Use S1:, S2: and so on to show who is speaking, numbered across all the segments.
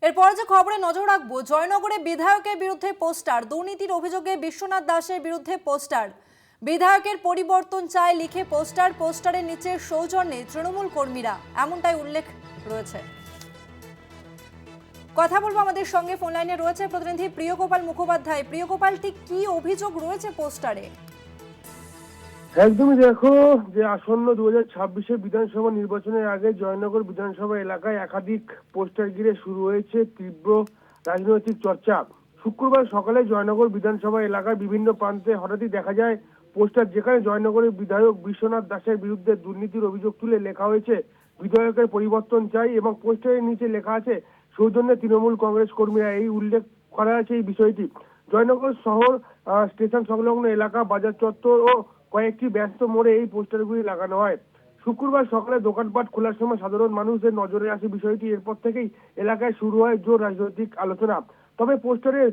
S1: এরপর যে খবরে নজর রাখবো, জয়নগরে বিধায়কের বিরুদ্ধে পোস্টার, দুর্নীতির অভিযোগে বিশ্বনাথ দাসের বিরুদ্ধে পোস্টার, বিধায়কের পরিবর্তন চায় লিখে পোস্টার, পোস্টারের নিচে সৌজন্যে তৃণমূল কর্মীরা, এমনটাই উল্লেখ রয়েছে। কথা বলবো, আমাদের সঙ্গে ফোন লাইনে রয়েছে প্রতিনিধি প্রিয়গোপাল মুখোপাধ্যায়। প্রিয়গোপাল, ঠিক কি অভিযোগ রয়েছে পোস্টারে?
S2: একদমই দেখো যে আসন্ন 2026 বিধানসভা নির্বাচনের আগে জয়নগর বিধানসভা এলাকায় একাধিক পোস্টার ঘিরে শুরু হয়েছে তীব্র রাজনৈতিক চর্চা। শুক্রবার সকালে জয়নগর বিধানসভা এলাকার বিভিন্ন প্রান্তে হঠাৎই দেখা যায় পোস্টার, যেখানে জয়নগরের বিধায়ক বিশ্বনাথ দাসের বিরুদ্ধে দুর্নীতির অভিযোগ তুলে লেখা হয়েছে বিধায়কের পরিবর্তন চাই, এবং পোস্টারের নিচে লেখা আছে সৌজন্যে তৃণমূল কংগ্রেস কর্মীরা। এই উল্লেখ করা আছে এই বিষয়টি। জয়নগর শহর স্টেশন সংলগ্ন এলাকা, বাজার চত্বর ও কয়েকটি ব্যস্ত মোড়ে এই পোস্টারগুলি লাগানো হয়। শুক্রবার সকালে দোকানপাট খোলার সময় সাধারণ মানুষদের নজরে আসে বিষয়টি। এরপর থেকেই এলাকায় শুরু হয় জোর রাজনৈতিক আলোচনা। তবে পোস্টারের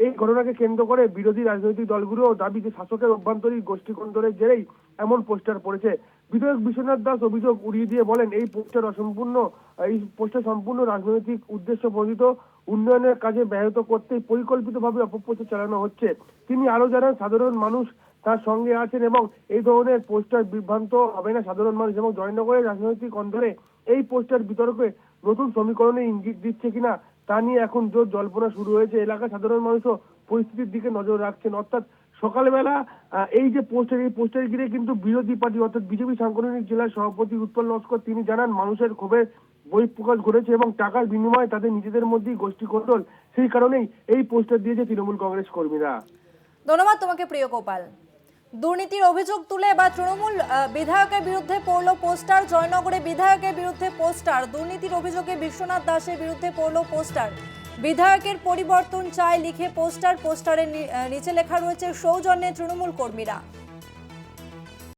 S2: এই ঘটনাকে কেন্দ্র করে বিরোধী রাজনৈতিক দলগুলো দাবি যে শাসকের অভ্যন্তরীণ গোষ্ঠীকন্দরের জেরেই এমন পোস্টার পড়েছে। বিধায়ক বিশ্বনাথ দাস অভিযোগ উড়িয়ে দিয়ে বলেন, এই পোস্টার সম্পূর্ণ রাজনৈতিক উদ্দেশ্য প্রণীত, উন্নয়নের কাজে ব্যাহত করতে পরিকল্পিতভাবে অপপ্রচার চালানো হচ্ছে। তিনি আরো জানান, সাধারণ মানুষ তার সঙ্গে আছেন এবং এই ধরনের পোস্টার বিভ্রান্ত হবে না সাধারণ মানুষ, এবং জয়নগরের রাজনৈতিক অন্দরে এই পোস্টার বিতর্কে নতুন সমীকরণে ইঙ্গিত দিচ্ছে কিনা তা নিয়ে এখন জোর জল্পনা শুরু হয়েছে। এলাকার সাধারণ মানুষও পরিস্থিতির দিকে নজর রাখছেন। অর্থাৎ সকালবেলা এই যে পোস্টার ঘিরে কিন্তু বিরোধী পার্টি অর্থাৎ বিজেপি সাংগঠনিক জেলার সভাপতি উৎপল লস্কর তিনি জানান, মানুষের ক্ষোভের বহিঃপ্রকাশ ঘটেছে এবং টাকার বিনিময়ে তাদের নিজেদের মধ্যেই গোষ্ঠী কৌশল, সেই কারণেই এই পোস্টার দিয়েছে তৃণমূল কংগ্রেস কর্মীরা।
S1: ধন্যবাদ তোমাকে প্রিয়গোপাল। দুর্নীতির অভিযোগ তুলে বা তৃণমূল বিধায়কের বিরুদ্ধে পড়ল পোস্টার, জয়নগরে বিধায়কের বিরুদ্ধে পোস্টার, দুর্নীতির অভিযোগে বিশ্বনাথ দাসের বিরুদ্ধে পড়ল পোস্টার, বিধায়কের পরিবর্তন চায় লিখে পোস্টার, পোস্টারের নিচে লেখা রয়েছে সৌজন্যে তৃণমূল কর্মীরা।